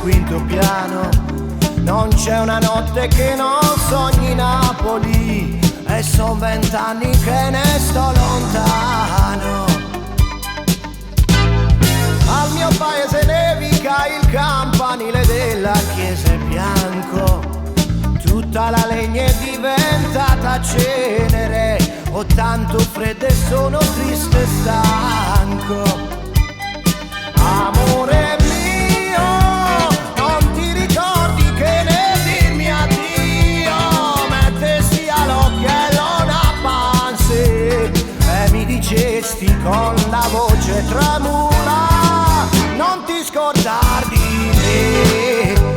quinto piano. Non c'è una notte che non sogni Napoli, e son 20 anni che ne sto lontano. Al mio paese nevica, il campanile della chiesa è bianco, tutta la legna è diventata cenere. Ho tanto freddo e sono triste e stanco. Amore mio, non ti ricordi che nel dirmi addio mettesti all'occhiello una panse e mi dicesti con la voce tremula: non ti scordar di me.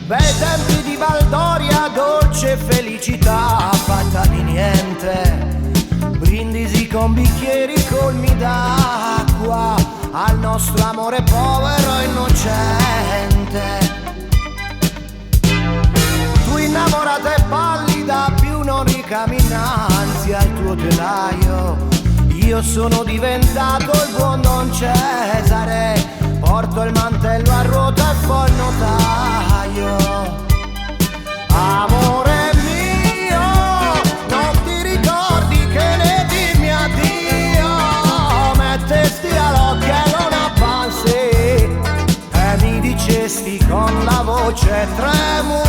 Bei tempi di baldoria, dolce felicità fatta di niente, brindisi con bicchieri colmi d'acqua al nostro amore povero e innocente. Tu innamorata e pallida, più non ricamminanzi al tuo telaio. Io sono diventato il buon Don Cesare, porto il mantello a ruota e fo il notaio. Amore mio, non ti ricordi che ne dirmi addio mettesti all'occhiello una panse e mi dicesti con la voce tremula: